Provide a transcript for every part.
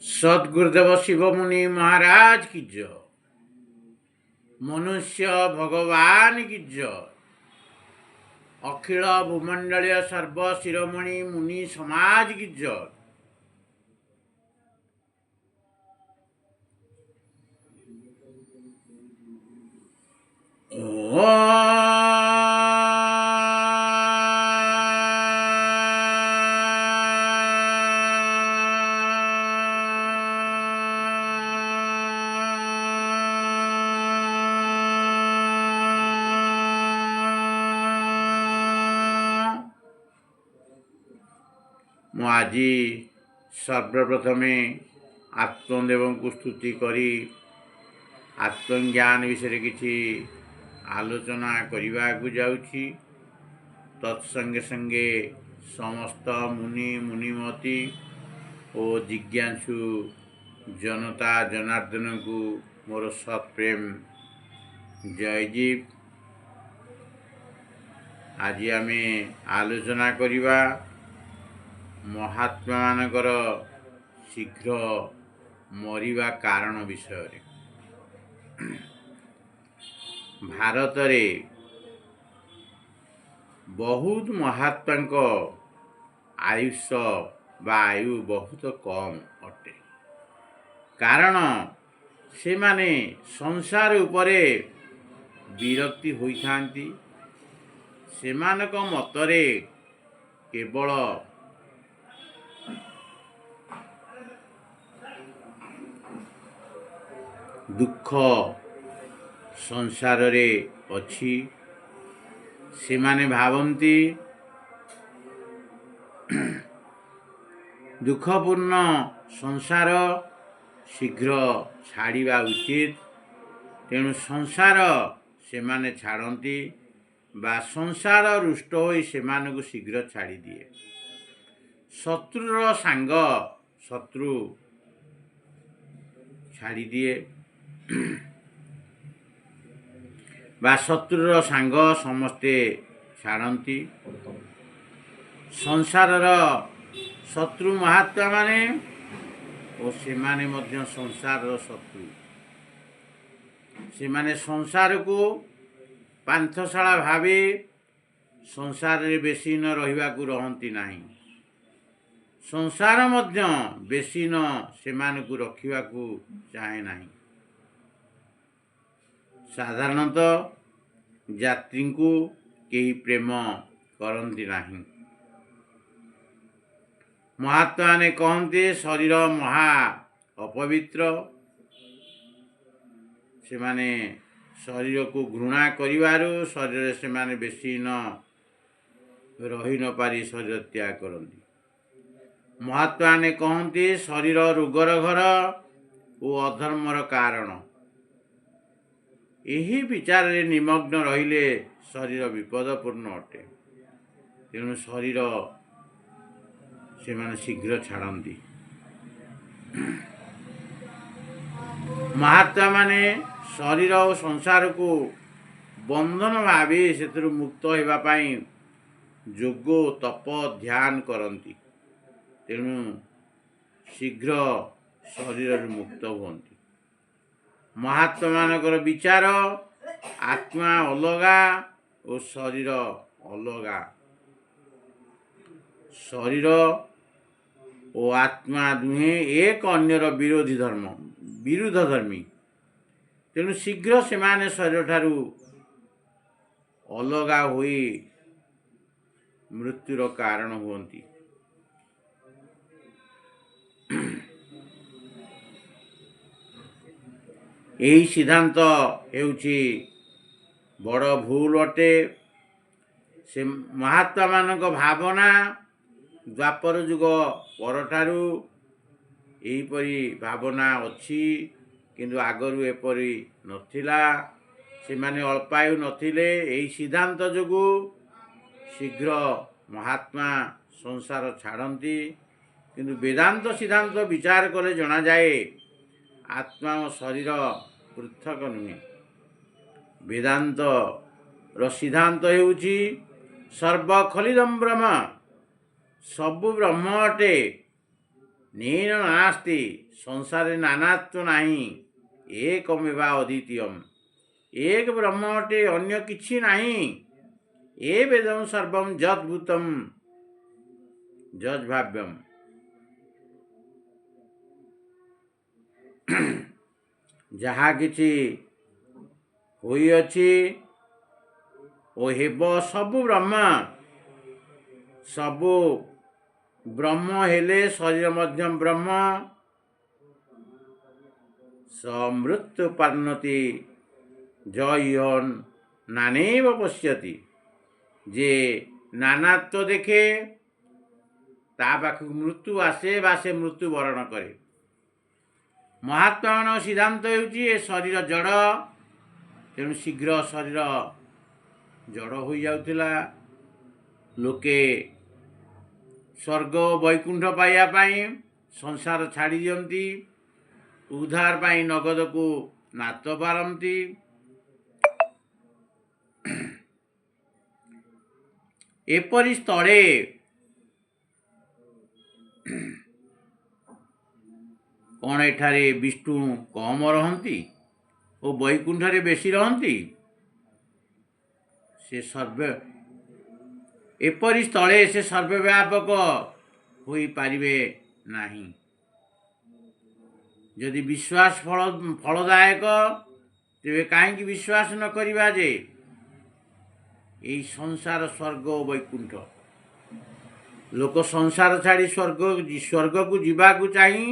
सद्गुरुदेव शिवमुनि महाराज की जय। मनुष्य भगवान की जय। अखिल भूमंडलीय सर्व शिरोमणि मुनि समाज की जय। ମୁଁ ଆଜି ସର୍ବପ୍ରଥମେ ଆତ୍ମଦେବଙ୍କୁ ସ୍ତୁତି କରି ଆତ୍ମଜ୍ଞାନ ବିଷୟରେ କିଛି ଆଲୋଚନା କରିବାକୁ ଯାଉଛି। ତତ୍ସଙ୍ଗେ ସଙ୍ଗେ ସମସ୍ତ ମୁନି ମୁନିମତି ଓ ଜିଜ୍ଞାସୁ ଜନତା ଜନାର୍ଦ୍ଦନଙ୍କୁ ମୋର ସତ୍ପ୍ରେମ ଜୟଜୀବ। ଆଜି ଆମେ ଆଲୋଚନା କରିବା ମହାତ୍ମାମାନଙ୍କର ଶୀଘ୍ର ମରିବା କାରଣ ବିଷୟରେ। ଭାରତରେ ବହୁତ ମହାତ୍ମାଙ୍କ ଆୟୁଷ ବା ଆୟୁ ବହୁତ କମ୍ ଅଟେ, କାରଣ ସେମାନେ ସଂସାର ଉପରେ ବିରକ୍ତି ହୋଇଥାନ୍ତି। ସେମାନଙ୍କ ମତରେ କେବଳ ଦୁଃଖ ସଂସାରରେ ଅଛି। ସେମାନେ ଭାବନ୍ତି ଦୁଃଖପୂର୍ଣ୍ଣ ସଂସାର ଶୀଘ୍ର ଛାଡ଼ିବା ଉଚିତ। ତେଣୁ ସଂସାର ସେମାନେ ଛାଡ଼ନ୍ତି ବା ସଂସାର ରୁଷ୍ଟ ହୋଇ ସେମାନଙ୍କୁ ଶୀଘ୍ର ଛାଡ଼ିଦିଏ। ଶତ୍ରୁର ସାଙ୍ଗ ଶତ୍ରୁ ଛାଡ଼ିଦିଏ ବା ଶତ୍ରୁର ସାଙ୍ଗ ସମସ୍ତେ ଛାଡ଼ନ୍ତି। ସଂସାରର ଶତ୍ରୁ ମହାତ୍ମାମାନେ ଓ ସେମାନେ ମଧ୍ୟ ସଂସାରର ଶତ୍ରୁ। ସେମାନେ ସଂସାରକୁ ପାନ୍ଥଶାଳା ଭାବେ ସଂସାରରେ ବେଶୀ ନ ରହିବାକୁ ରହନ୍ତି ନାହିଁ। ସଂସାର ମଧ୍ୟ ବେଶୀ ନ ସେମାନଙ୍କୁ ରଖିବାକୁ ଚାହେଁ ନାହିଁ। ସାଧାରଣତଃ ଯାତ୍ରୀଙ୍କୁ କେହି ପ୍ରେମ କରନ୍ତି ନାହିଁ। ମହାତ୍ମାମାନେ କହନ୍ତି ଶରୀର ମହା ଅପବିତ୍ର। ସେମାନେ ଶରୀରକୁ ଘୃଣା କରିବାରୁ ଶରୀରରେ ସେମାନେ ବେଶୀ ନ ରହି ନ ପାରି ଶରୀର ତ୍ୟାଗ କରନ୍ତି। ମହାତ୍ମାମାନେ କହନ୍ତି ଶରୀର ରୋଗର ଘର ଓ ଅଧର୍ମର କାରଣ। ଏହି ବିଚାରରେ ନିମଗ୍ନ ରହିଲେ ଶରୀର ବିପଦପୂର୍ଣ୍ଣ ଅଟେ। ତେଣୁ ଶରୀର ସେମାନେ ଶୀଘ୍ର ଛାଡ଼ନ୍ତି। ମହାତ୍ମାମାନେ ଶରୀର ଓ ସଂସାରକୁ ବନ୍ଧନ ଭାବି ସେଥିରୁ ମୁକ୍ତ ହେବା ପାଇଁ ଯୋଗ ତପ ଧ୍ୟାନ କରନ୍ତି। ତେଣୁ ଶୀଘ୍ର ଶରୀରରୁ ମୁକ୍ତ ହୁଅନ୍ତି। ମହାତ୍ମାମାନଙ୍କର ବିଚାର ଆତ୍ମା ଅଲଗା ଓ ଶରୀର ଅଲଗା। ଶରୀର ଓ ଆତ୍ମା ଦୁହେଁ ଏକ ଅନ୍ୟର ବିରୁଦ୍ଧ ଧର୍ମୀ। ତେଣୁ ଶୀଘ୍ର ସେମାନେ ଶରୀରଠାରୁ ଅଲଗା ହୋଇ ମୃତ୍ୟୁର କାରଣ ହୁଅନ୍ତି। ଏହି ସିଦ୍ଧାନ୍ତ ହେଉଛି ବଡ଼ ଭୁଲ ଅଟେ। ସେ ମହାତ୍ମାମାନଙ୍କ ଭାବନା ଦ୍ୱାପର ଯୁଗ ପରଠାରୁ ଏହିପରି ଭାବନା ଅଛି, କିନ୍ତୁ ଆଗରୁ ଏପରି ନଥିଲା। ସେମାନେ ଅଳ୍ପାୟୁ ନଥିଲେ। ଏହି ସିଦ୍ଧାନ୍ତ ଯୋଗୁଁ ଶୀଘ୍ର ମହାତ୍ମା ସଂସାର ଛାଡ଼ନ୍ତି। କିନ୍ତୁ ବେଦାନ୍ତ ସିଦ୍ଧାନ୍ତ ବିଚାର କଲେ ଜଣାଯାଏ ଆତ୍ମା ଓ ଶରୀର ପୃଥକ ନୁହେଁ। ବେଦାନ୍ତର ସିଦ୍ଧାନ୍ତ ହେଉଛି ସର୍ବ ଖଲିଦମ୍ ବ୍ରହ୍ମ, ସବୁ ବ୍ରହ୍ମ ଅଟେ। ନେଇନ ନାନାସ୍ତି ସଂସାରରେ ନାନାତ୍ଵ ନାହିଁ ଏକମେବା ଅଦ୍ୱିତୀୟମ୍ ଏକ ବ୍ରହ୍ମ ଅଟେ ଅନ୍ୟ କିଛି ନାହିଁ। ଏ ବେଦଂ ସର୍ବଂ ଯଦ୍ଭୂତଂ ଯଦ୍ଭାବ୍ୟମ୍। ଯାହା କିଛି ହୋଇଅଛି ଓ ହେବ ସବୁ ବ୍ରହ୍ମ। ସବୁ ବ୍ରହ୍ମ ହେଲେ ଶରୀର ମଧ୍ୟ ବ୍ରହ୍ମ। ସମୃତ୍ୟୁ ପାର୍ନତି ଜୟନ୍ ନାନୈବ ପଶ୍ୟତି। ଯେ ନାନାତ୍ଵ ଦେଖେ ତା ପାଖକୁ ମୃତ୍ୟୁ ଆସେ ବା ସେ ମୃତ୍ୟୁ ବରଣ କରେ। ମହାତ୍ମାମାନଙ୍କ ସିଦ୍ଧାନ୍ତ ହେଉଛି ଏ ଶରୀର ଜଡ଼। ତେଣୁ ଶୀଘ୍ର ଶରୀର ଜଡ଼ ହୋଇଯାଉଥିଲା। ଲୋକେ ସ୍ୱର୍ଗ ବୈକୁଣ୍ଠ ପାଇବା ପାଇଁ ସଂସାର ଛାଡ଼ି ଦିଅନ୍ତି। ଉଦ୍ଧାର ପାଇଁ ନଗଦକୁ ନାତ ପାରନ୍ତି। ଏପରି ସ୍ଥଳେ କ'ଣ ଏଠାରେ ବିଷ୍ଣୁ କମ ରହନ୍ତି ଓ ବୈକୁଣ୍ଠରେ ବେଶୀ ରହନ୍ତି? ଏପରି ସ୍ଥଳେ ସେ ସର୍ବବ୍ୟାପକ ହୋଇପାରିବେ ନାହିଁ। ଯଦି ବିଶ୍ୱାସ ଫଳଦାୟକ ତେବେ କାହିଁକି ବିଶ୍ୱାସ ନ କରିବା ଯେ এই ସଂସାର ସ୍ୱର୍ଗ ଓ ବୈକୁଣ୍ଠ? ଲୋକ ସଂସାର ଛାଡ଼ି ସ୍ୱର୍ଗକୁ ଯିବାକୁ ଚାହିଁ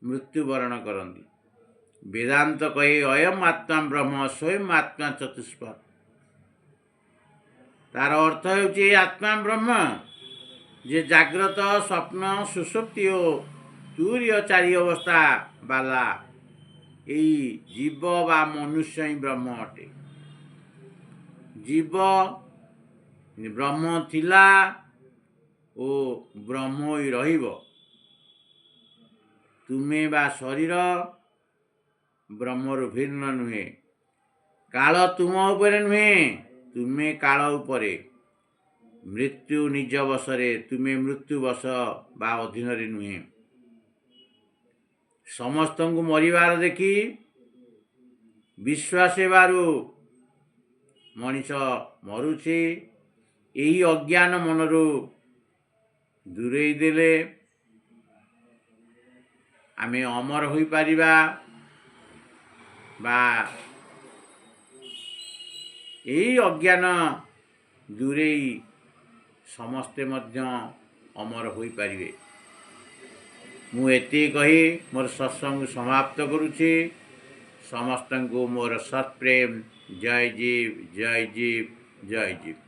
ମୃତ୍ୟୁବରଣ କରନ୍ତି। ବେଦାନ୍ତ କହେ ଅୟମ୍ ଆତ୍ମା ବ୍ରହ୍ମ ସ୍ୱୟଂ ଆତ୍ମା ଚତୁଷ୍ପାଦ। ତାର ଅର୍ଥ ହେଉଛି ଏ ଆତ୍ମା ବ୍ରହ୍ମ ଯେ ଜାଗ୍ରତ ସ୍ୱପ୍ନ ସୁଷୁପ୍ତି ଓ ତୁରୀୟ ଚାରି ଅବସ୍ଥା ବାଲା ଏଇ ଜୀବ ବା ମନୁଷ୍ୟ ହିଁ ବ୍ରହ୍ମ ଅଟେ। ଜୀବ ବ୍ରହ୍ମ ଥିଲା ଓ ବ୍ରହ୍ମ ହୋଇ ରହିବ। ତୁମେ ବା ଶରୀର ବ୍ରହ୍ମରୁ ଭିନ୍ନ ନୁହେଁ। କାଳ ତୁମ ଉପରେ ନୁହେଁ, ତୁମେ କାଳ ଉପରେ। ମୃତ୍ୟୁ ନିଜ ବଶରେ, ତୁମେ ମୃତ୍ୟୁ ବଶ ବା ଅଧୀନରେ ନୁହେଁ। ସମସ୍ତଙ୍କୁ ମରିବାର ଦେଖି ବିଶ୍ୱାସ ହେବାରୁ ମଣିଷ ମରୁଛି। ଏହି ଅଜ୍ଞାନ ମନରୁ ଦୂରେଇ ଦେଲେ ଆମେ ଅମର ହୋଇପାରିବା ବା ଏହି ଅଜ୍ଞାନ ଦୂରେଇ ସମସ୍ତେ ମଧ୍ୟ ଅମର ହୋଇପାରିବେ। ମୁଁ ଏତିକି କହି ମୋର ସତ୍ସଙ୍ଗ ସମାପ୍ତ କରୁଛି। ସମସ୍ତଙ୍କୁ ମୋର ସତ୍ପ୍ରେମ। ଜୟ ଜୀବ, ଜୟ ଜୀବ, ଜୟ ଜୀବ।